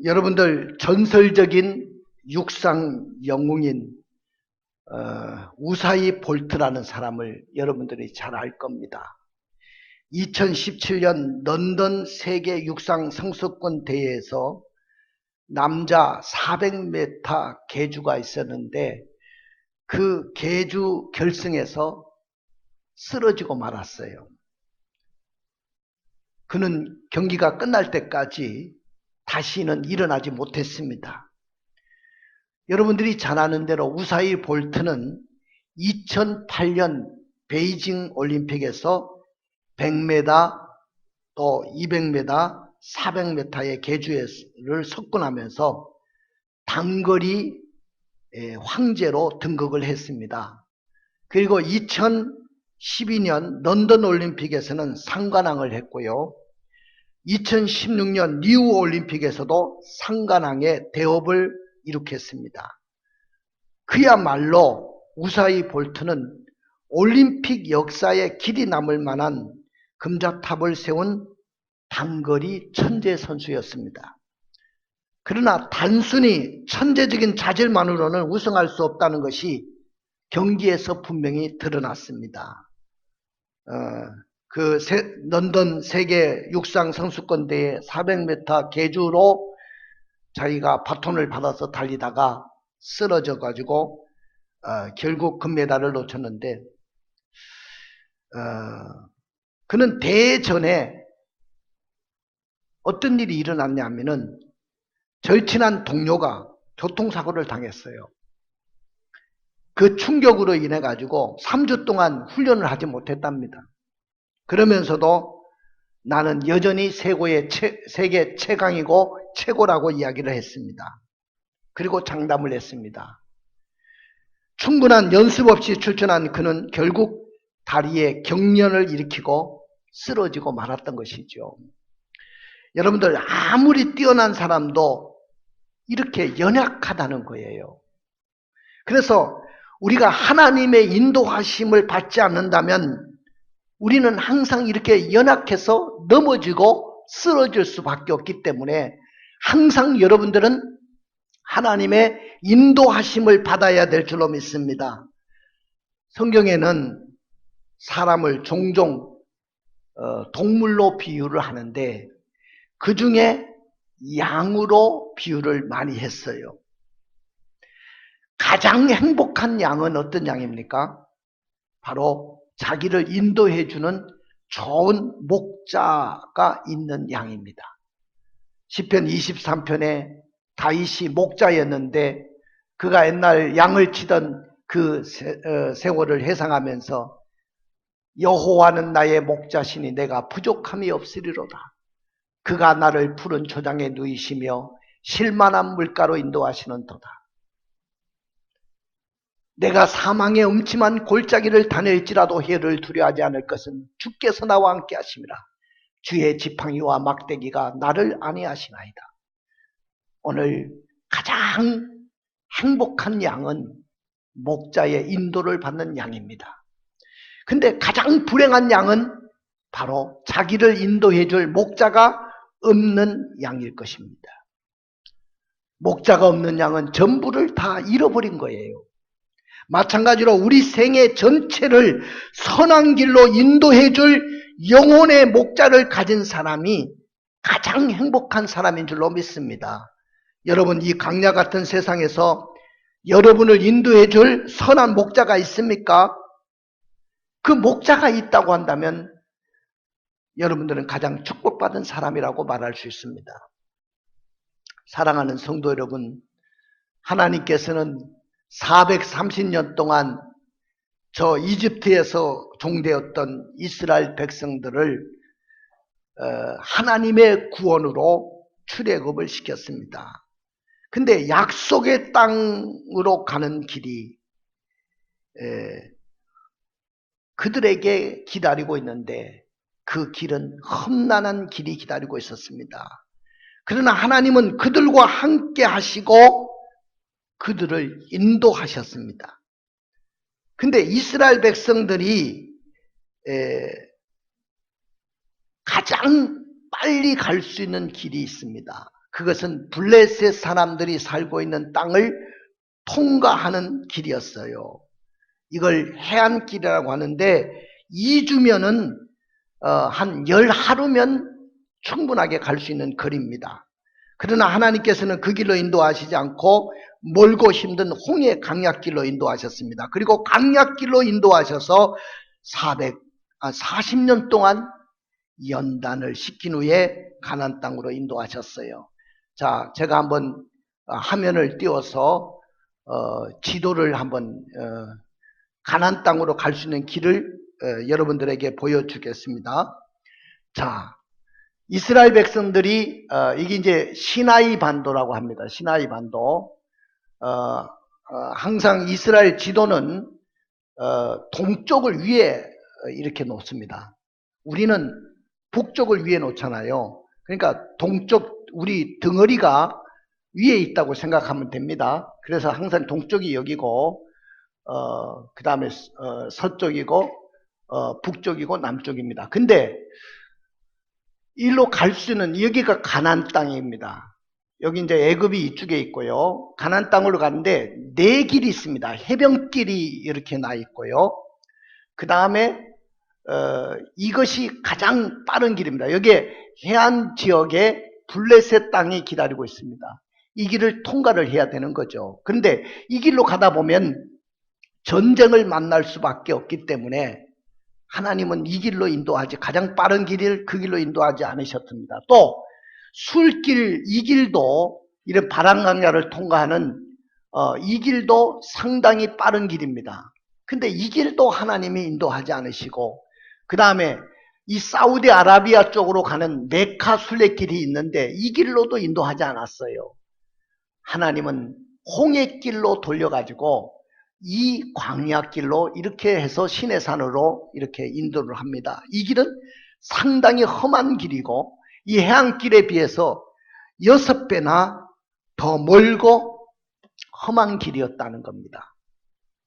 여러분들 전설적인 육상 영웅인 우사이 볼트라는 사람을 여러분들이 잘 알 겁니다. 2017년 런던 세계 육상 선수권 대회에서 남자 400m 계주가 있었는데 그 계주 결승에서 쓰러지고 말았어요. 그는 경기가 끝날 때까지 다시는 일어나지 못했습니다. 여러분들이 잘 아는 대로 우사이 볼트는 2008년 베이징 올림픽에서 100m 또 200m, 400m의 계주를 석권하면서 단거리 황제로 등극을 했습니다. 그리고 2012년 런던 올림픽에서는 상관왕을 했고요. 2016년 리우 올림픽에서도 상관왕의 대업을 이룩했습니다. 그야말로 우사이 볼트는 올림픽 역사에 길이 남을 만한 금자탑을 세운 단거리 천재 선수였습니다. 그러나 단순히 천재적인 자질만으로는 우승할 수 없다는 것이 경기에서 분명히 드러났습니다. 런던 세계 육상 선수권 대회 400m 계주로 자기가 바톤을 받아서 달리다가 쓰러져 가지고 결국 금메달을 놓쳤는데 그는 대회 전에 어떤 일이 일어났냐면은 절친한 동료가 교통사고를 당했어요. 그 충격으로 인해 가지고 3주 동안 훈련을 하지 못했답니다. 그러면서도 나는 여전히 세계 최강이고 최고라고 이야기를 했습니다. 그리고 장담을 했습니다. 충분한 연습 없이 출전한 그는 결국 다리에 경련을 일으키고 쓰러지고 말았던 것이죠. 여러분들 아무리 뛰어난 사람도 이렇게 연약하다는 거예요. 그래서 우리가 하나님의 인도하심을 받지 않는다면 우리는 항상 이렇게 연약해서 넘어지고 쓰러질 수밖에 없기 때문에 항상 여러분들은 하나님의 인도하심을 받아야 될 줄로 믿습니다. 성경에는 사람을 종종 동물로 비유를 하는데 그 중에 양으로 비유를 많이 했어요. 가장 행복한 양은 어떤 양입니까? 바로 자기를 인도해주는 좋은 목자가 있는 양입니다. 시편 23편에 다윗이 목자였는데 그가 옛날 양을 치던 그 세월을 회상하면서 여호와는 나의 목자시니 내가 부족함이 없으리로다. 그가 나를 푸른 초장에 누이시며 실만한 물가로 인도하시는도다. 내가 사망의 음침한 골짜기를 다닐지라도 해를 두려워하지 않을 것은 주께서 나와 함께 하심이라. 주의 지팡이와 막대기가 나를 안위하시나이다. 오늘 가장 행복한 양은 목자의 인도를 받는 양입니다. 근데 가장 불행한 양은 바로 자기를 인도해 줄 목자가 없는 양일 것입니다. 목자가 없는 양은 전부를 다 잃어버린 거예요. 마찬가지로 우리 생애 전체를 선한 길로 인도해 줄 영혼의 목자를 가진 사람이 가장 행복한 사람인 줄로 믿습니다. 여러분, 이 강야 같은 세상에서 여러분을 인도해 줄 선한 목자가 있습니까? 그 목자가 있다고 한다면 여러분들은 가장 축복받은 사람이라고 말할 수 있습니다. 사랑하는 성도 여러분, 하나님께서는 430년 동안 저 이집트에서 종되었던 이스라엘 백성들을 하나님의 구원으로 출애굽을 시켰습니다. 근데 약속의 땅으로 가는 길이 그들에게 기다리고 있는데 그 길은 험난한 길이 기다리고 있었습니다. 그러나 하나님은 그들과 함께 하시고 그들을 인도하셨습니다. 근데 이스라엘 백성들이 가장 빨리 갈 수 있는 길이 있습니다. 그것은 블레셋 사람들이 살고 있는 땅을 통과하는 길이었어요. 이걸 해안길이라고 하는데 2주면은 한 10하루면 충분하게 갈 수 있는 거리입니다. 그러나 하나님께서는 그 길로 인도하시지 않고 멀고 힘든 홍해 강약길로 인도하셨습니다. 그리고 강약길로 인도하셔서 40년 동안 연단을 시킨 후에 가나안 땅으로 인도하셨어요. 자, 제가 한번 화면을 띄워서 지도를 한번 가나안 땅으로 갈 수 있는 길을 여러분들에게 보여주겠습니다. 자, 이스라엘 백성들이 이게 이제 시나이 반도라고 합니다. 시나이 반도. 항상 이스라엘 지도는 동쪽을 위에 이렇게 놓습니다. 우리는 북쪽을 위에 놓잖아요. 그러니까 동쪽 우리 덩어리가 위에 있다고 생각하면 됩니다. 그래서 항상 동쪽이 여기고 그 다음에 서쪽이고 북쪽이고 남쪽입니다. 근데 일로 갈 수는 여기가 가나안 땅입니다. 여기 이제 애굽이 이쪽에 있고요. 가나안 땅으로 가는데 4길이 있습니다. 해변길이 이렇게 나 있고요. 그 다음에 이것이 가장 빠른 길입니다. 여기에 해안 지역에 블레셋 땅이 기다리고 있습니다. 이 길을 통과를 해야 되는 거죠. 그런데 이 길로 가다 보면 전쟁을 만날 수밖에 없기 때문에 하나님은 이 길로 인도하지, 가장 빠른 길을 그 길로 인도하지 않으셨습니다. 또 술길, 이 길도 이런 바람강야를 통과하는 이 길도 상당히 빠른 길입니다. 근데 이 길도 하나님이 인도하지 않으시고, 그 다음에 이 사우디아라비아 쪽으로 가는 메카 순례길이 있는데 이 길로도 인도하지 않았어요. 하나님은 홍해길로 돌려가지고 이 광야길로 이렇게 해서 시내산으로 이렇게 인도를 합니다. 이 길은 상당히 험한 길이고 이 해안길에 비해서 6배나 더 멀고 험한 길이었다는 겁니다.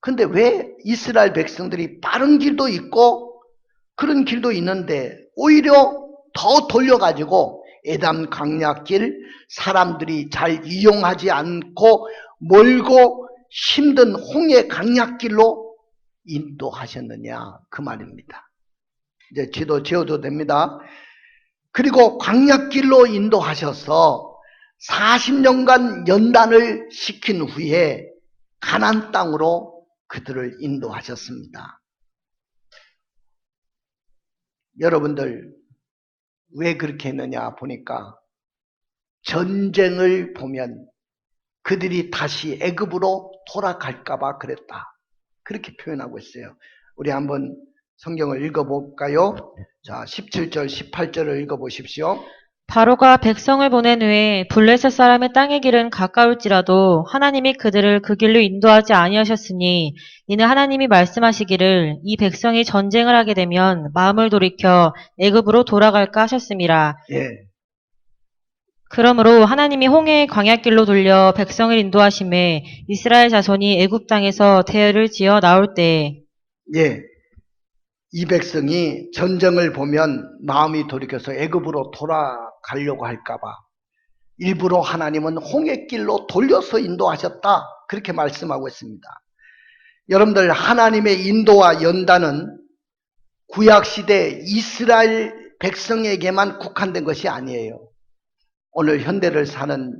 근데 왜 이스라엘 백성들이 빠른 길도 있고 그런 길도 있는데 오히려 더 돌려가지고 에담 강야길, 사람들이 잘 이용하지 않고 멀고 힘든 홍해 강약길로 인도하셨느냐, 그 말입니다. 이제 지도 지어도 됩니다. 그리고 강약길로 인도하셔서 40년간 연단을 시킨 후에 가나안 땅으로 그들을 인도하셨습니다. 여러분들 왜 그렇게 했느냐 보니까 전쟁을 보면 그들이 다시 애굽으로 돌아갈까봐 그랬다. 그렇게 표현하고 있어요. 우리 한번 성경을 읽어볼까요? 자, 17절, 18절을 읽어보십시오. 바로가 백성을 보낸 후에 블레셋 사람의 땅의 길은 가까울지라도 하나님이 그들을 그 길로 인도하지 아니하셨으니 이는 하나님이 말씀하시기를 이 백성이 전쟁을 하게 되면 마음을 돌이켜 애굽으로 돌아갈까 하셨음이라. 예. 그러므로 하나님이 홍해의 광야길로 돌려 백성을 인도하심에 이스라엘 자손이 애굽 땅에서 대열을 지어 나올 때에 예. 이 백성이 전쟁을 보면 마음이 돌이켜서 애굽으로 돌아가려고 할까봐 일부러 하나님은 홍해길로 돌려서 인도하셨다. 그렇게 말씀하고 있습니다. 여러분들, 하나님의 인도와 연단은 구약시대 이스라엘 백성에게만 국한된 것이 아니에요. 오늘 현대를 사는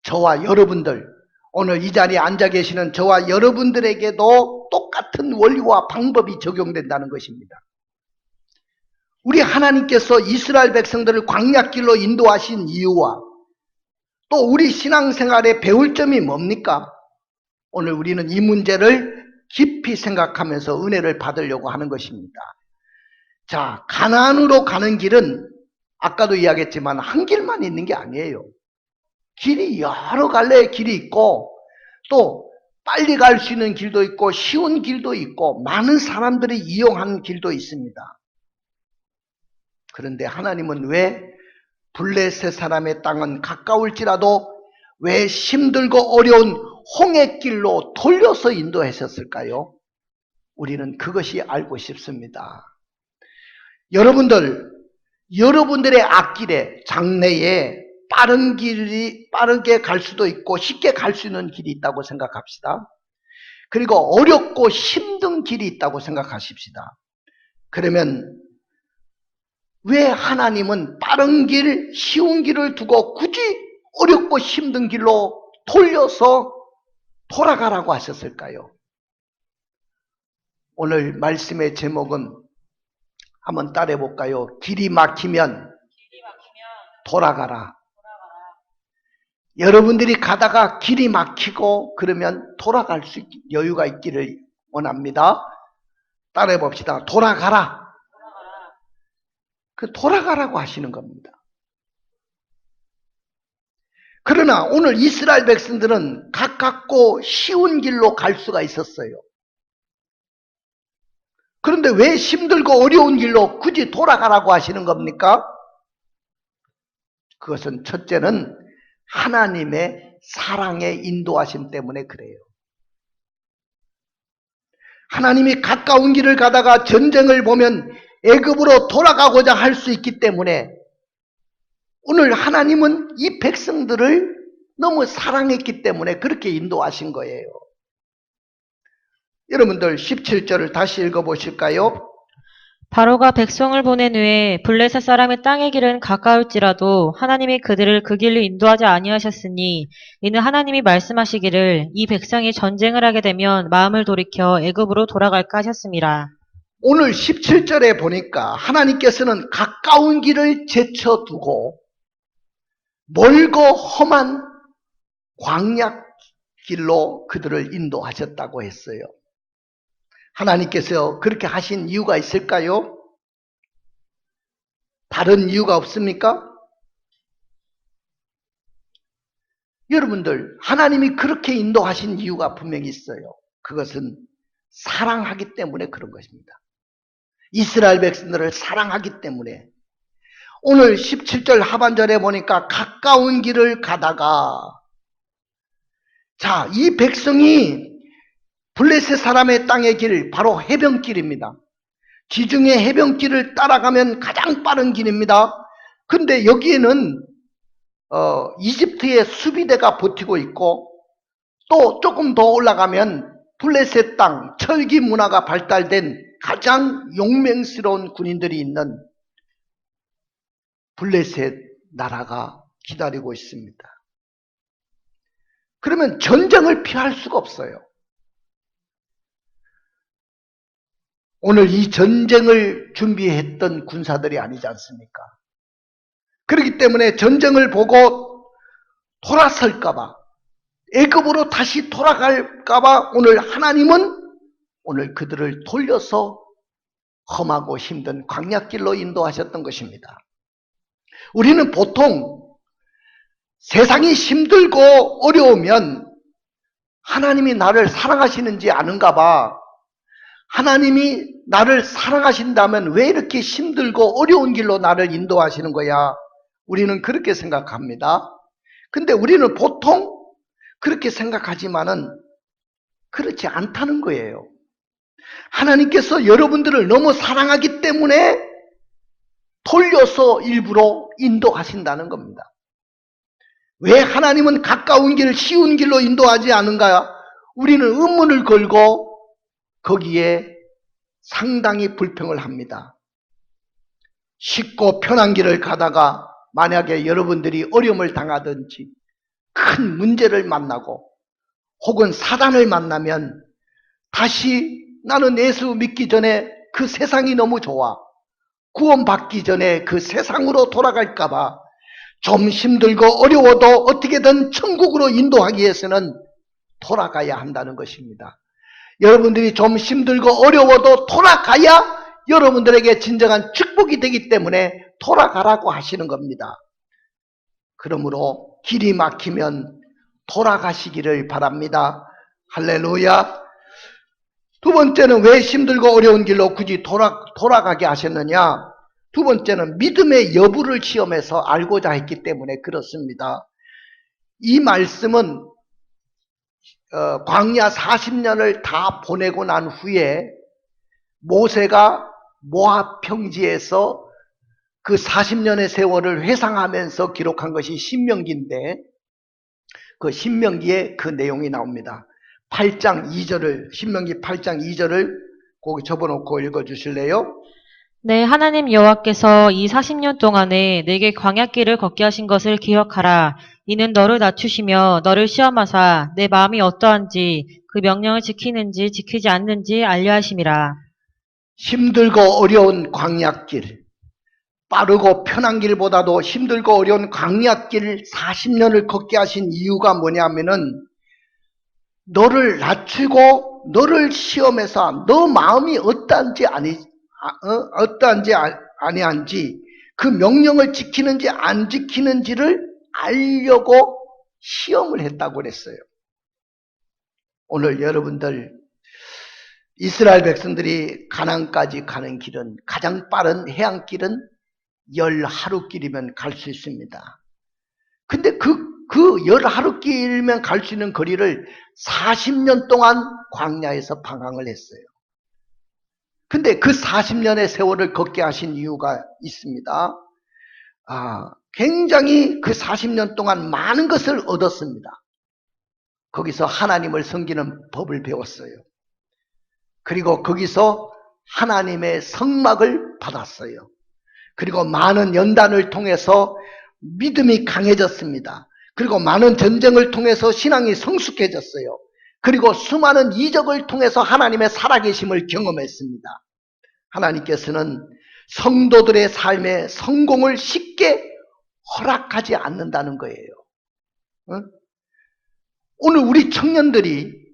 저와 여러분들, 오늘 이 자리에 앉아 계시는 저와 여러분들에게도 똑같은 원리와 방법이 적용된다는 것입니다. 우리 하나님께서 이스라엘 백성들을 광야길로 인도하신 이유와 또 우리 신앙생활에 배울 점이 뭡니까? 오늘 우리는 이 문제를 깊이 생각하면서 은혜를 받으려고 하는 것입니다. 자, 가나안으로 가는 길은 아까도 이야기했지만 한 길만 있는 게 아니에요. 길이 여러 갈래의 길이 있고 또 빨리 갈 수 있는 길도 있고 쉬운 길도 있고 많은 사람들이 이용하는 길도 있습니다. 그런데 하나님은 왜 블레셋 사람의 땅은 가까울지라도 왜 힘들고 어려운 홍해길로 돌려서 인도하셨을까요? 우리는 그것이 알고 싶습니다. 여러분들의 앞길에, 장래에 빠르게 갈 수도 있고 쉽게 갈 수 있는 길이 있다고 생각합시다. 그리고 어렵고 힘든 길이 있다고 생각하십시다. 그러면 왜 하나님은 빠른 길, 쉬운 길을 두고 굳이 어렵고 힘든 길로 돌려서 돌아가라고 하셨을까요? 오늘 말씀의 제목은 한번 따라해 볼까요? 길이 막히면 돌아가라. 여러분들이 가다가 길이 막히고 그러면 돌아갈 수 여유가 있기를 원합니다. 따라해 봅시다. 돌아가라. 그 돌아가라고 하시는 겁니다. 그러나 오늘 이스라엘 백성들은 가깝고 쉬운 길로 갈 수가 있었어요. 그런데 왜 힘들고 어려운 길로 굳이 돌아가라고 하시는 겁니까? 그것은 첫째는 하나님의 사랑의 인도하심 때문에 그래요. 하나님이 가까운 길을 가다가 전쟁을 보면 애굽으로 돌아가고자 할 수 있기 때문에 오늘 하나님은 이 백성들을 너무 사랑했기 때문에 그렇게 인도하신 거예요. 여러분들 17절을 다시 읽어보실까요? 바로가 백성을 보낸 후에 블레셋 사람의 땅의 길은 가까울지라도 하나님이 그들을 그 길로 인도하지 아니하셨으니 이는 하나님이 말씀하시기를 이 백성이 전쟁을 하게 되면 마음을 돌이켜 애굽으로 돌아갈까 하셨습니다. 오늘 17절에 보니까 하나님께서는 가까운 길을 제쳐두고 멀고 험한 광야 길로 그들을 인도하셨다고 했어요. 하나님께서 그렇게 하신 이유가 있을까요? 다른 이유가 없습니까? 여러분들, 하나님이 그렇게 인도하신 이유가 분명히 있어요. 그것은 사랑하기 때문에 그런 것입니다. 이스라엘 백성들을 사랑하기 때문에. 오늘 17절 하반절에 보니까 가까운 길을 가다가, 자, 이 백성이 블레셋 사람의 땅의 길, 바로 해변길입니다. 지중해 해변길을 따라가면 가장 빠른 길입니다. 근데 여기에는 이집트의 수비대가 버티고 있고 또 조금 더 올라가면 블레셋 땅, 철기 문화가 발달된 가장 용맹스러운 군인들이 있는 블레셋 나라가 기다리고 있습니다. 그러면 전쟁을 피할 수가 없어요. 오늘 이 전쟁을 준비했던 군사들이 아니지 않습니까? 그렇기 때문에 전쟁을 보고 돌아설까봐, 애굽으로 다시 돌아갈까봐 오늘 하나님은 오늘 그들을 돌려서 험하고 힘든 광야길로 인도하셨던 것입니다. 우리는 보통 세상이 힘들고 어려우면 하나님이 나를 사랑하시는지 아는가 봐. 하나님이 나를 사랑하신다면 왜 이렇게 힘들고 어려운 길로 나를 인도하시는 거야? 우리는 그렇게 생각합니다. 근데 우리는 보통 그렇게 생각하지만은 그렇지 않다는 거예요. 하나님께서 여러분들을 너무 사랑하기 때문에 돌려서 일부러 인도하신다는 겁니다. 왜 하나님은 가까운 길, 쉬운 길로 인도하지 않은가? 우리는 의문을 걸고 거기에 상당히 불평을 합니다. 쉽고 편한 길을 가다가 만약에 여러분들이 어려움을 당하든지 큰 문제를 만나고 혹은 사단을 만나면 다시 나는 예수 믿기 전에 그 세상이 너무 좋아, 구원받기 전에 그 세상으로 돌아갈까봐 좀 힘들고 어려워도 어떻게든 천국으로 인도하기 위해서는 돌아가야 한다는 것입니다. 여러분들이 좀 힘들고 어려워도 돌아가야 여러분들에게 진정한 축복이 되기 때문에 돌아가라고 하시는 겁니다. 그러므로 길이 막히면 돌아가시기를 바랍니다. 할렐루야. 두 번째는 왜 힘들고 어려운 길로 굳이 돌아가게 하셨느냐? 두 번째는 믿음의 여부를 시험해서 알고자 했기 때문에 그렇습니다. 이 말씀은 광야 40년을 다 보내고 난 후에 모세가 모압 평지에서 그 40년의 세월을 회상하면서 기록한 것이 신명기인데 그 신명기에 그 내용이 나옵니다. 8장 2절을 신명기 8장 2절을 거기 접어놓고 읽어주실래요? 네, 하나님 여호와께서 이 40년 동안에 내게 광야길을 걷게 하신 것을 기억하라. 이는 너를 낮추시며 너를 시험하사 내 마음이 어떠한지 그 명령을 지키는지 지키지 않는지 알려 하심이라. 힘들고 어려운 광야길, 빠르고 편한 길보다도 힘들고 어려운 광야길 40년을 걷게 하신 이유가 뭐냐면은 너를 낮추고 너를 시험해서 너 마음이 어떠한지 아니한지 그 명령을 지키는지 안 지키는지를 알려고 시험을 했다고 그랬어요. 오늘 여러분들 이스라엘 백성들이 가나안까지 가는 길은 가장 빠른 해안길은 10하루길이면 갈 수 있습니다. 근데 그 10하루길이면 갈 수 있는 거리를 40년 동안 광야에서 방황을 했어요. 근데 그 40년의 세월을 걷게 하신 이유가 있습니다. 굉장히 그 40년 동안 많은 것을 얻었습니다. 거기서 하나님을 섬기는 법을 배웠어요. 그리고 거기서 하나님의 성막을 받았어요. 그리고 많은 연단을 통해서 믿음이 강해졌습니다. 그리고 많은 전쟁을 통해서 신앙이 성숙해졌어요. 그리고 수많은 이적을 통해서 하나님의 살아계심을 경험했습니다. 하나님께서는 성도들의 삶의 성공을 쉽게 허락하지 않는다는 거예요. 오늘 우리 청년들이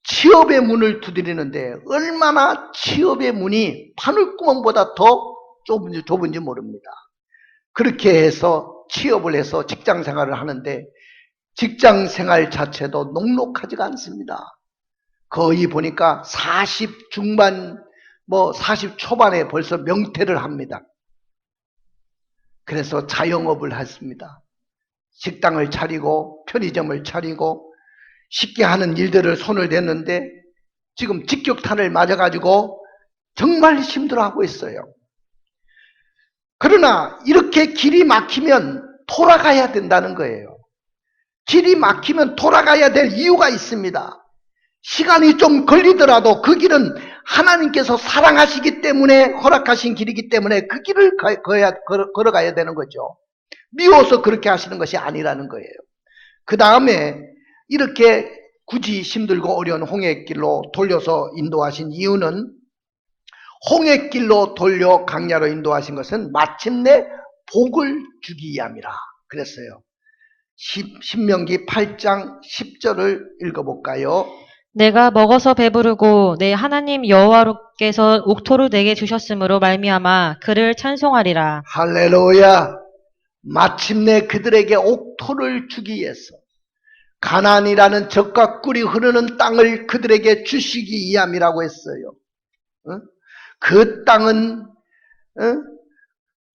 취업의 문을 두드리는데 얼마나 취업의 문이 바늘구멍보다 더 좁은지 모릅니다. 그렇게 해서 취업을 해서 직장 생활을 하는데 직장 생활 자체도 녹록하지가 않습니다. 거의 보니까 40 중반 40 초반에 벌써 명퇴를 합니다. 그래서 자영업을 했습니다. 식당을 차리고 편의점을 차리고 쉽게 하는 일들을 손을 댔는데 지금 직격탄을 맞아가지고 정말 힘들어하고 있어요. 그러나 이렇게 길이 막히면 돌아가야 된다는 거예요. 길이 막히면 돌아가야 될 이유가 있습니다. 시간이 좀 걸리더라도 그 길은 하나님께서 사랑하시기 때문에 허락하신 길이기 때문에 그 길을 걸어가야 되는 거죠. 미워서 그렇게 하시는 것이 아니라는 거예요. 그 다음에 이렇게 굳이 힘들고 어려운 홍해길로 돌려서 인도하신 이유는 홍해길로 돌려 강야로 인도하신 것은 마침내 복을 주기 위함이라 그랬어요. 신명기 8장 10절을 읽어볼까요? 내가 먹어서 배부르고 내 하나님 여호와께서 옥토를 내게 주셨으므로 말미암아 그를 찬송하리라. 할렐루야. 마침내 그들에게 옥토를 주기 위해서 가나안이라는 젖과 꿀이 흐르는 땅을 그들에게 주시기 위함이라고 했어요. 그 땅은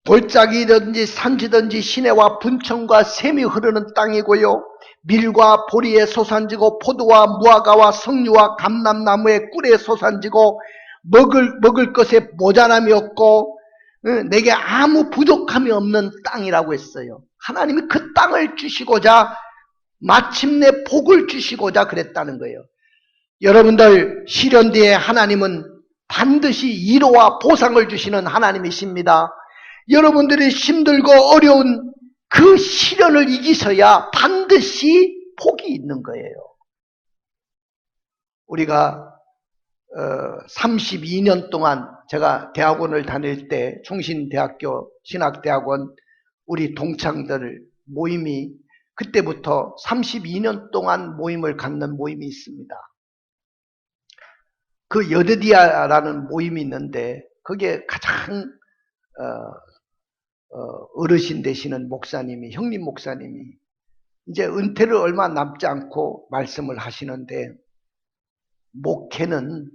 골짜기든지 산지든지 시내와 분천과 샘이 흐르는 땅이고요. 밀과 보리에 솟아지고 포도와 무화과와 석류와 감람나무의 꿀에 솟아지고 먹을 것에 모자람이 없고 내게 아무 부족함이 없는 땅이라고 했어요. 하나님이 그 땅을 주시고자 마침내 복을 주시고자 그랬다는 거예요. 여러분들 시련 뒤에 하나님은 반드시 위로와 보상을 주시는 하나님이십니다. 여러분들이 힘들고 어려운 그 시련을 이기셔야 반드시 복이 있는 거예요. 우리가 32년 동안 제가 대학원을 다닐 때 충신대학교 신학대학원 우리 동창들 모임이 그때부터 32년 동안 모임을 갖는 모임이 있습니다. 그 여드디아라는 모임이 있는데 거기에 가장 어르신 되시는 목사님이 형님 목사님이 이제 은퇴를 얼마 남지 않고 말씀을 하시는데 목회는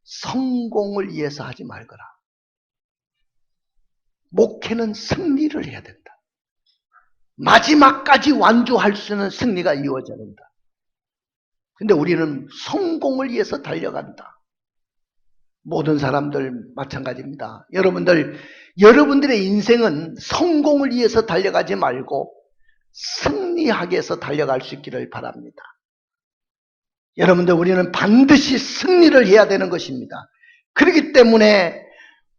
성공을 위해서 하지 말거라. 목회는 승리를 해야 된다. 마지막까지 완주할 수 있는 승리가 이루어져야 된다. 근데 우리는 성공을 위해서 달려간다. 모든 사람들 마찬가지입니다. 여러분들의 인생은 성공을 위해서 달려가지 말고 승리하기 위해서 달려갈 수 있기를 바랍니다. 여러분들, 우리는 반드시 승리를 해야 되는 것입니다. 그렇기 때문에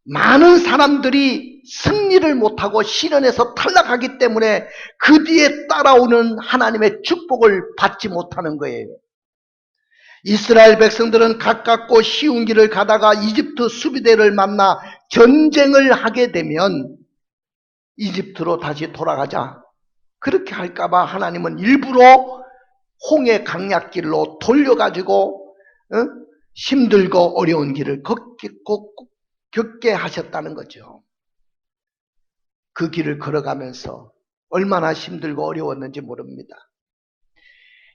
많은 사람들이 승리를 못하고 시련에서 탈락하기 때문에 그 뒤에 따라오는 하나님의 축복을 받지 못하는 거예요. 이스라엘 백성들은 가깝고 쉬운 길을 가다가 이집트 수비대를 만나 전쟁을 하게 되면 이집트로 다시 돌아가자, 그렇게 할까봐 하나님은 일부러 홍해 강약길로 돌려가지고 힘들고 어려운 길을 겪게 하셨다는 거죠. 그 길을 걸어가면서 얼마나 힘들고 어려웠는지 모릅니다.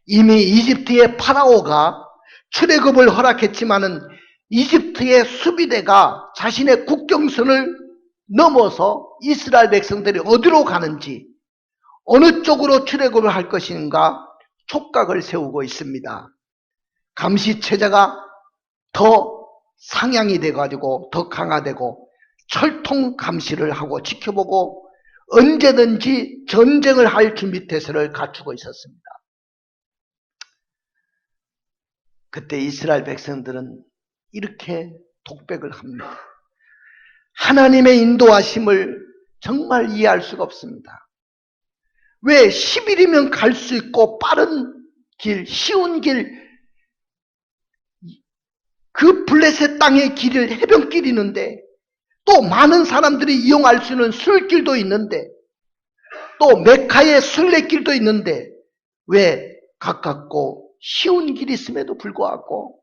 이미 이집트의 파라오가 출애굽을 허락했지만은 이집트의 수비대가 자신의 국경선을 넘어서 이스라엘 백성들이 어디로 가는지, 어느 쪽으로 출애굽을 할 것인가 촉각을 세우고 있습니다. 감시체제가 더 상향이 돼가지고 더 강화되고 철통 감시를 하고 지켜보고 언제든지 전쟁을 할 준비태세를 갖추고 있었습니다. 그때 이스라엘 백성들은 이렇게 독백을 합니다. 하나님의 인도하심을 정말 이해할 수가 없습니다. 왜 10일이면 갈 수 있고 빠른 길, 쉬운 길, 그 블레셋 땅의 길을 해변길이 있는데, 또 많은 사람들이 이용할 수 있는 술길도 있는데, 또 메카의 순례길도 있는데, 왜 가깝고 쉬운 길이 있음에도 불구하고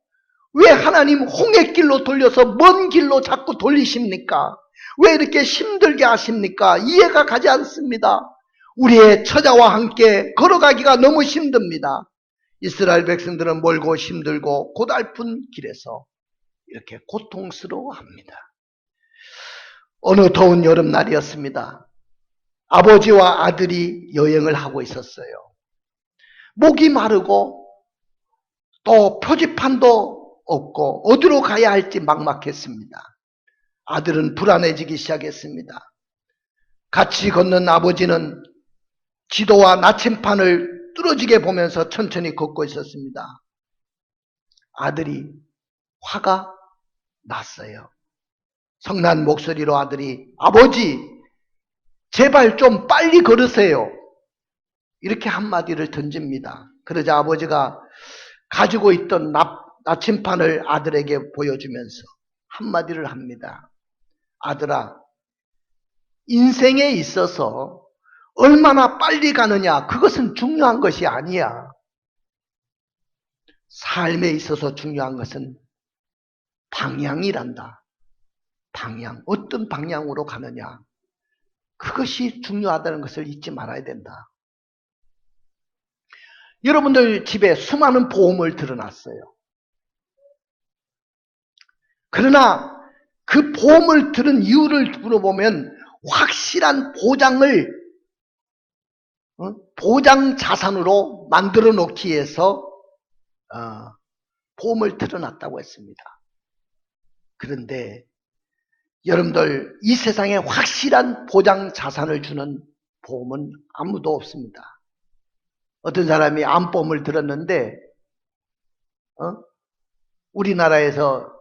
왜 하나님 홍해길로 돌려서 먼 길로 자꾸 돌리십니까? 왜 이렇게 힘들게 하십니까? 이해가 가지 않습니다. 우리의 처자와 함께 걸어가기가 너무 힘듭니다. 이스라엘 백성들은 멀고 힘들고 고달픈 길에서 이렇게 고통스러워합니다. 어느 더운 여름날이었습니다. 아버지와 아들이 여행을 하고 있었어요. 목이 마르고 또 표지판도 없고 어디로 가야 할지 막막했습니다. 아들은 불안해지기 시작했습니다. 같이 걷는 아버지는 지도와 나침판을 뚫어지게 보면서 천천히 걷고 있었습니다. 아들이 화가 났어요. 성난 목소리로 아들이, 아버지, 제발 좀 빨리 걸으세요. 이렇게 한마디를 던집니다. 그러자 아버지가 가지고 있던 나침판을 아들에게 보여주면서 한마디를 합니다. 아들아, 인생에 있어서 얼마나 빨리 가느냐, 그것은 중요한 것이 아니야. 삶에 있어서 중요한 것은 방향이란다. 방향, 어떤 방향으로 가느냐, 그것이 중요하다는 것을 잊지 말아야 된다. 여러분들 집에 수많은 보험을 들어놨어요. 그러나 그 보험을 들은 이유를 물어보면 확실한 보장을 보장 자산으로 만들어 놓기 위해서 보험을 들어놨다고 했습니다. 그런데 여러분들, 이 세상에 확실한 보장 자산을 주는 보험은 아무도 없습니다. 어떤 사람이 암보험을 들었는데 우리나라에서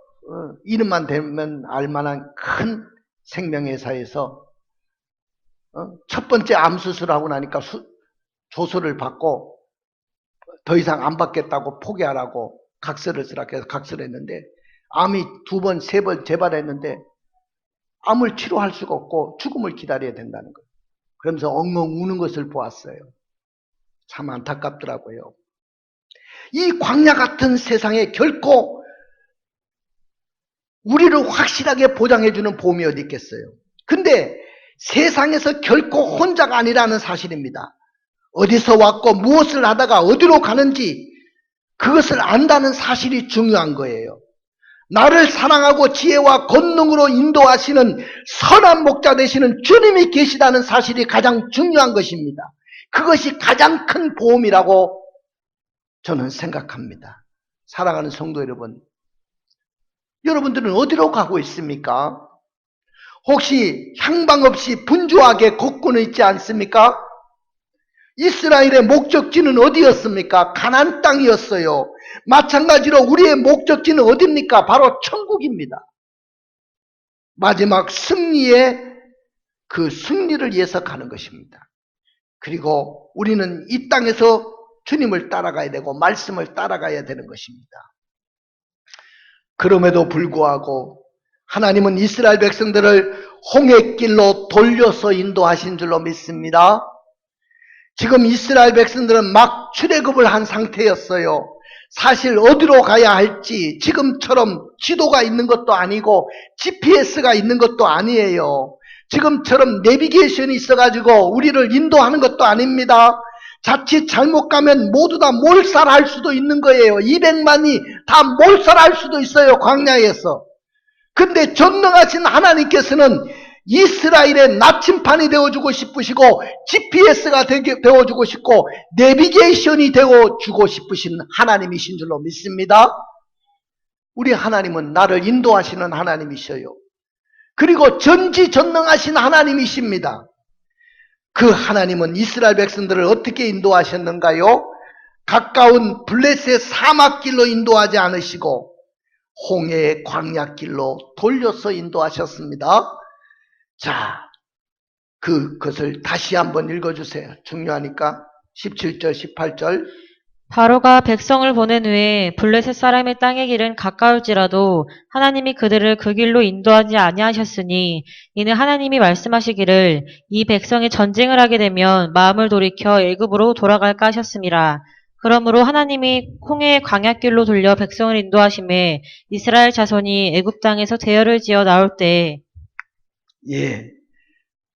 이름만 대면 알만한 큰 생명회사에서 첫 번째 암 수술하고 나니까 조서를 받고 더 이상 안 받겠다고 포기하라고 각서를 쓰라 해서 각서를 했는데, 암이 2번, 3번 재발했는데 암을 치료할 수가 없고 죽음을 기다려야 된다는 거예요. 그러면서 엉엉 우는 것을 보았어요. 참 안타깝더라고요. 이 광야 같은 세상에 결코 우리를 확실하게 보장해주는 보험이 어디 있겠어요. 근데 세상에서 결코 혼자가 아니라는 사실입니다. 어디서 왔고 무엇을 하다가 어디로 가는지 그것을 안다는 사실이 중요한 거예요. 나를 사랑하고 지혜와 권능으로 인도하시는 선한 목자 되시는 주님이 계시다는 사실이 가장 중요한 것입니다. 그것이 가장 큰 보험이라고 저는 생각합니다. 사랑하는 성도 여러분, 여러분들은 어디로 가고 있습니까? 혹시 향방 없이 분주하게 걷고는 있지 않습니까? 이스라엘의 목적지는 어디였습니까? 가나안 땅이었어요. 마찬가지로 우리의 목적지는 어디입니까? 바로 천국입니다. 마지막 승리의 그 승리를 위해서 가는 것입니다. 그리고 우리는 이 땅에서 주님을 따라가야 되고 말씀을 따라가야 되는 것입니다. 그럼에도 불구하고 하나님은 이스라엘 백성들을 홍해길로 돌려서 인도하신 줄로 믿습니다. 지금 이스라엘 백성들은 막 출애굽을 한 상태였어요. 사실 어디로 가야 할지 지금처럼 지도가 있는 것도 아니고 GPS가 있는 것도 아니에요. 지금처럼 내비게이션이 있어가지고 우리를 인도하는 것도 아닙니다. 자칫 잘못 가면 모두 다 몰살할 수도 있는 거예요. 200만이 다 몰살할 수도 있어요. 광야에서. 근데 전능하신 하나님께서는 이스라엘의 나침판이 되어주고 싶으시고 GPS가 되어주고 싶고 내비게이션이 되어주고 싶으신 하나님이신 줄로 믿습니다. 우리 하나님은 나를 인도하시는 하나님이셔요. 그리고 전지전능하신 하나님이십니다. 그 하나님은 이스라엘 백성들을 어떻게 인도하셨는가요? 가까운 블레셋 사막길로 인도하지 않으시고 홍해의 광야길로 돌려서 인도하셨습니다. 자, 그것을 다시 한번 읽어주세요. 중요하니까 17절 18절. 바로가 백성을 보낸 후에 블레셋 사람의 땅의 길은 가까울지라도 하나님이 그들을 그 길로 인도하지 아니하셨으니 이는 하나님이 말씀하시기를 이 백성이 전쟁을 하게 되면 마음을 돌이켜 애굽으로 돌아갈까 하셨음이라. 그러므로 하나님이 홍해의 광야길로 돌려 백성을 인도하심에 이스라엘 자손이 애굽 땅에서 대열을 지어 나올 때에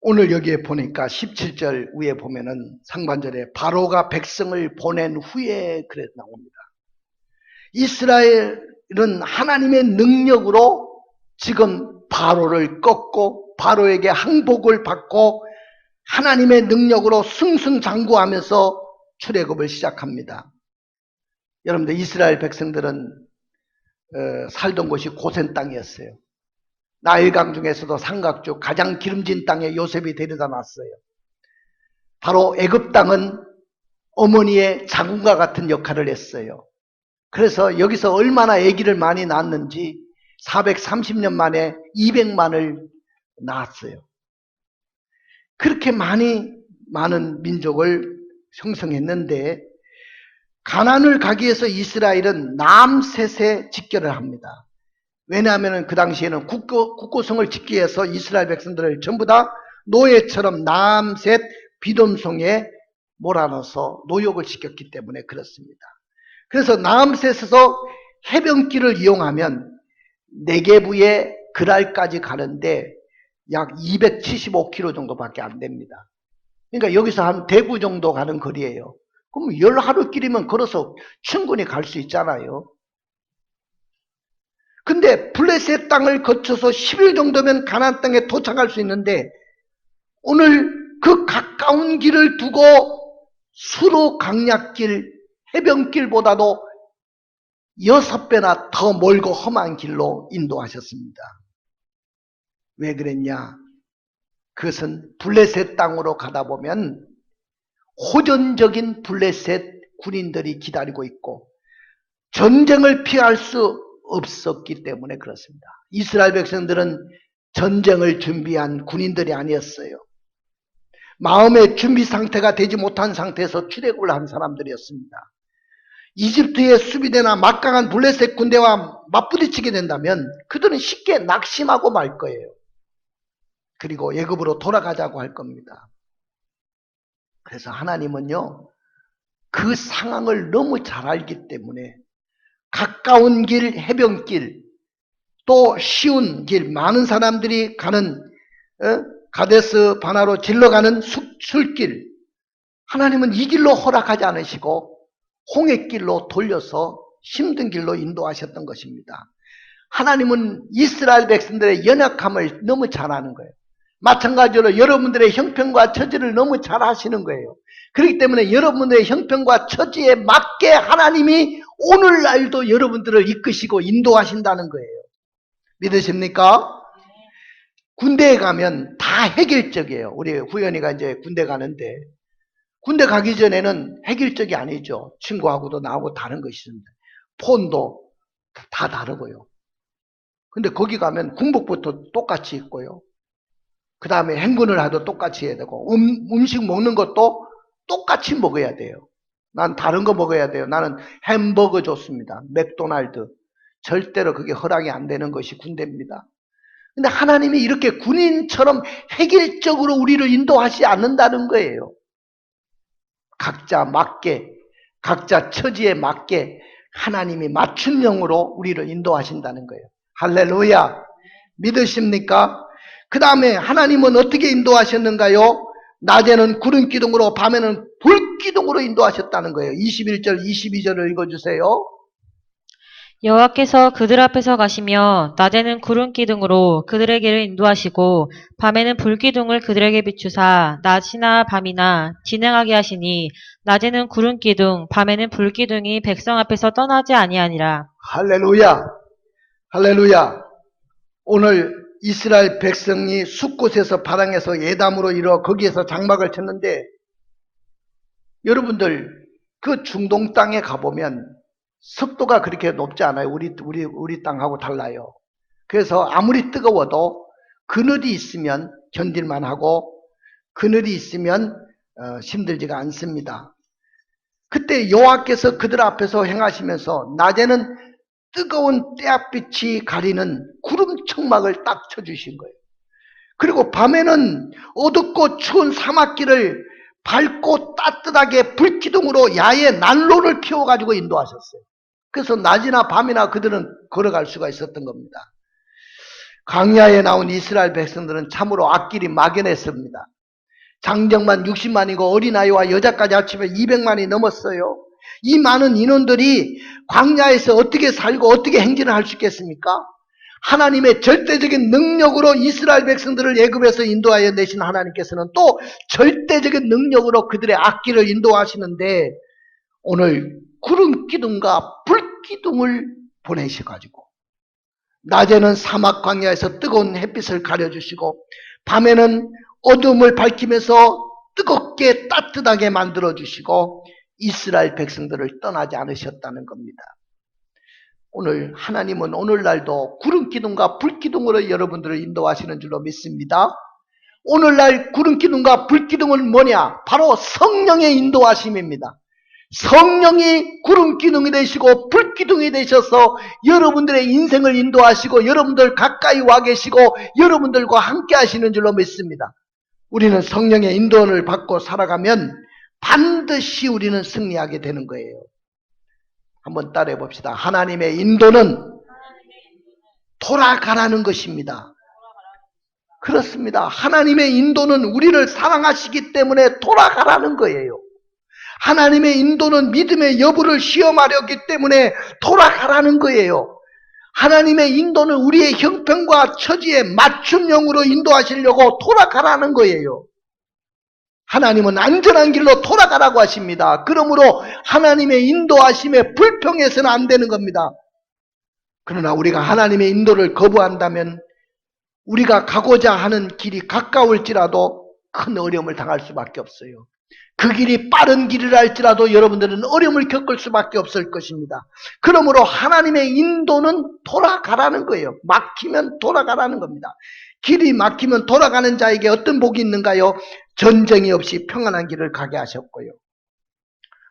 오늘 여기에 보니까 17절 위에 보면은 상반절에 바로가 백성을 보낸 후에 그래 나옵니다. 이스라엘은 하나님의 능력으로 지금 바로를 꺾고 바로에게 항복을 받고 하나님의 능력으로 승승장구하면서 출애굽을 시작합니다. 여러분들 이스라엘 백성들은 살던 곳이 고센 땅이었어요. 나일강 중에서도 삼각주 가장 기름진 땅에 요셉이 데려다 놨어요. 바로 애굽 땅은 어머니의 자궁과 같은 역할을 했어요. 그래서 여기서 얼마나 아기를 많이 낳았는지 430년 만에 200만을 낳았어요. 그렇게 많은 민족을 형성했는데 가나안을 가기 위해서 이스라엘은 남셋에 직결을 합니다. 왜냐하면 그 당시에는 국고성을 짓기 위해서 이스라엘 백성들을 전부 다 노예처럼 남셋 비돔성에 몰아넣어서 노역을 시켰기 때문에 그렇습니다. 그래서 남셋에서 해변길을 이용하면 네게부의 그랄까지 가는데 약 275km 정도밖에 안 됩니다. 그러니까 여기서 한 대구 정도 가는 거리예요. 그럼 10하루길이면 걸어서 충분히 갈 수 있잖아요. 근데 블레셋 땅을 거쳐서 10일 정도면 가나안 땅에 도착할 수 있는데 오늘 그 가까운 길을 두고 수로 강약길, 해변길보다도 6배나 더 멀고 험한 길로 인도하셨습니다. 왜 그랬냐? 그것은 블레셋 땅으로 가다 보면 호전적인 블레셋 군인들이 기다리고 있고 전쟁을 피할 수 없었기 때문에 그렇습니다. 이스라엘 백성들은 전쟁을 준비한 군인들이 아니었어요. 마음의 준비 상태가 되지 못한 상태에서 출애굽을 한 사람들이었습니다. 이집트의 수비대나 막강한 블레셋 군대와 맞부딪히게 된다면 그들은 쉽게 낙심하고 말 거예요. 그리고 애굽으로 돌아가자고 할 겁니다. 그래서 하나님은요, 그 상황을 너무 잘 알기 때문에 가까운 길, 해변길, 또 쉬운 길, 많은 사람들이 가는 가데스 바나로 질러가는 술길, 하나님은 이 길로 허락하지 않으시고 홍해길로 돌려서 힘든 길로 인도하셨던 것입니다. 하나님은 이스라엘 백성들의 연약함을 너무 잘 아는 거예요. 마찬가지로 여러분들의 형편과 처지를 너무 잘 아시는 거예요. 그렇기 때문에 여러분들의 형편과 처지에 맞게 하나님이 오늘날도 여러분들을 이끄시고 인도하신다는 거예요. 믿으십니까? 군대에 가면 다 획일적이에요. 우리 후연이가 이제 군대 가는데, 군대 가기 전에는 획일적이 아니죠. 친구하고도 나하고 다른 것이 있습니다. 폰도 다 다르고요. 근데 거기 가면 군복부터 똑같이 입고요. 그 다음에 행군을 해도 똑같이 해야 되고, 음식 먹는 것도 똑같이 먹어야 돼요. 난 다른 거 먹어야 돼요. 나는 햄버거 좋습니다. 맥도날드. 절대로 그게 허락이 안 되는 것이 군대입니다. 근데 하나님이 이렇게 군인처럼 획일적으로 우리를 인도하지 않는다는 거예요. 각자 맞게, 각자 처지에 맞게 하나님이 맞춤형으로 우리를 인도하신다는 거예요. 할렐루야. 믿으십니까? 그 다음에 하나님은 어떻게 인도하셨는가요? 낮에는 구름 기둥으로 밤에는 불 기둥으로 인도하셨다는 거예요. 21절 22절을 읽어주세요. 여호와께서 그들 앞에서 가시며 낮에는 구름 기둥으로 그들의 길을 인도하시고 밤에는 불 기둥을 그들에게 비추사 낮이나 밤이나 진행하게 하시니 낮에는 구름 기둥 밤에는 불 기둥이 백성 앞에서 떠나지 아니하니라. 할렐루야. 할렐루야. 오늘 이스라엘 백성이 숫곳에서 파랑에서 예담으로 이뤄 거기에서 장막을 쳤는데, 여러분들 그 중동 땅에 가보면 습도가 그렇게 높지 않아요. 우리 땅하고 달라요. 그래서 아무리 뜨거워도 그늘이 있으면 견딜만 하고 그늘이 있으면 힘들지가 않습니다. 그때 여호와께서 그들 앞에서 행하시면서 낮에는 뜨거운 때앗빛이 가리는 구름 청막을 딱 쳐주신 거예요. 그리고 밤에는 어둡고 추운 사막길을 밝고 따뜻하게 불기둥으로 야외 난로를 피워가지고 인도하셨어요. 그래서 낮이나 밤이나 그들은 걸어갈 수가 있었던 겁니다. 광야에 나온 이스라엘 백성들은 참으로 앞길이 막연했습니다. 장정만 60만이고 어린아이와 여자까지 합치면 200만이 넘었어요. 이 많은 인원들이 광야에서 어떻게 살고 어떻게 행진을 할 수 있겠습니까? 하나님의 절대적인 능력으로 이스라엘 백성들을 애굽에서 인도하여 내신 하나님께서는 또 절대적인 능력으로 그들의 앞길을 인도하시는데, 오늘 구름 기둥과 불 기둥을 보내셔가지고 낮에는 사막 광야에서 뜨거운 햇빛을 가려주시고 밤에는 어둠을 밝히면서 뜨겁게 따뜻하게 만들어주시고 이스라엘 백성들을 떠나지 않으셨다는 겁니다. 오늘 하나님은 오늘날도 구름 기둥과 불 기둥으로 여러분들을 인도하시는 줄로 믿습니다. 오늘날 구름 기둥과 불 기둥은 뭐냐? 바로 성령의 인도하심입니다. 성령이 구름 기둥이 되시고 불 기둥이 되셔서 여러분들의 인생을 인도하시고 여러분들 가까이 와 계시고 여러분들과 함께 하시는 줄로 믿습니다. 우리는 성령의 인도를 받고 살아가면 반드시 우리는 승리하게 되는 거예요. 한번 따라해 봅시다. 하나님의 인도는 돌아가라는 것입니다. 그렇습니다. 하나님의 인도는 우리를 사랑하시기 때문에 돌아가라는 거예요. 하나님의 인도는 믿음의 여부를 시험하려기 때문에 돌아가라는 거예요. 하나님의 인도는 우리의 형편과 처지에 맞춤형으로 인도하시려고 돌아가라는 거예요. 하나님은 안전한 길로 돌아가라고 하십니다. 그러므로 하나님의 인도하심에 불평해서는 안 되는 겁니다. 그러나 우리가 하나님의 인도를 거부한다면 우리가 가고자 하는 길이 가까울지라도 큰 어려움을 당할 수밖에 없어요. 그 길이 빠른 길이라 할지라도 여러분들은 어려움을 겪을 수밖에 없을 것입니다. 그러므로 하나님의 인도는 돌아가라는 거예요. 막히면 돌아가라는 겁니다. 길이 막히면 돌아가는 자에게 어떤 복이 있는가요? 전쟁이 없이 평안한 길을 가게 하셨고요.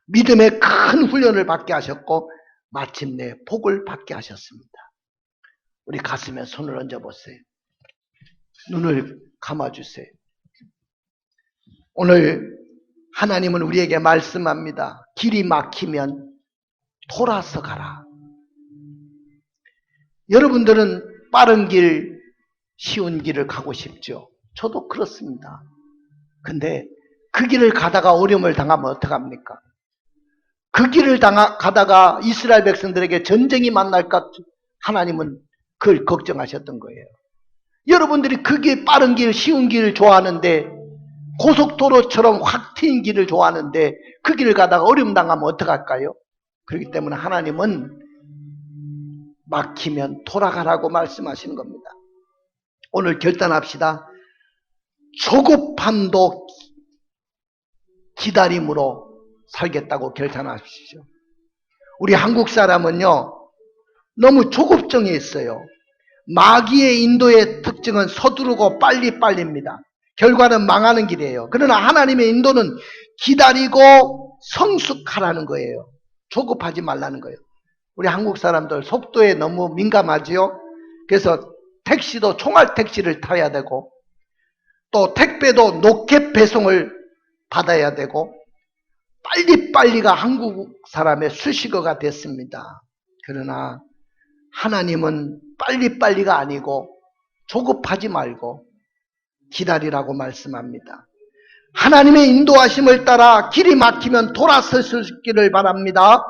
믿음의 큰 훈련을 받게 하셨고 마침내 복을 받게 하셨습니다. 우리 가슴에 손을 얹어보세요. 눈을 감아주세요. 오늘 하나님은 우리에게 말씀합니다. 길이 막히면 돌아서 가라. 여러분들은 빠른 길, 쉬운 길을 가고 싶죠. 저도 그렇습니다. 근데 그 길을 가다가 어려움을 당하면 어떡합니까? 그 길을 가다가 이스라엘 백성들에게 전쟁이 만날까 하나님은 그걸 걱정하셨던 거예요. 여러분들이 그 길, 빠른 길, 쉬운 길을 좋아하는데 고속도로처럼 확 트인 길을 좋아하는데 그 길을 가다가 어려움 당하면 어떡할까요? 그렇기 때문에 하나님은 막히면 돌아가라고 말씀하시는 겁니다. 오늘 결단합시다. 조급함도 기다림으로 살겠다고 결단하십시오. 우리 한국 사람은요, 너무 조급증이 있어요. 마귀의 인도의 특징은 서두르고 빨리빨리입니다. 결과는 망하는 길이에요. 그러나 하나님의 인도는 기다리고 성숙하라는 거예요. 조급하지 말라는 거예요. 우리 한국 사람들 속도에 너무 민감하지요. 그래서 택시도 총알 택시를 타야 되고, 또 택배도 로켓 배송을 받아야 되고, 빨리빨리가 한국 사람의 수식어가 됐습니다. 그러나 하나님은 빨리빨리가 아니고 조급하지 말고 기다리라고 말씀합니다. 하나님의 인도하심을 따라 길이 막히면 돌아서시기를 바랍니다.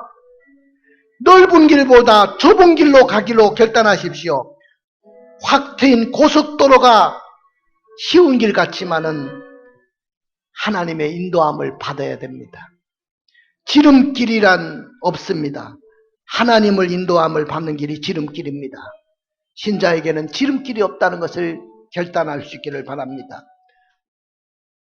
넓은 길보다 좁은 길로 가기로 결단하십시오. 확 트인 고속도로가 쉬운 길 같지만은 하나님의 인도함을 받아야 됩니다. 지름길이란 없습니다. 하나님을 인도함을 받는 길이 지름길입니다. 신자에게는 지름길이 없다는 것을 결단할 수 있기를 바랍니다.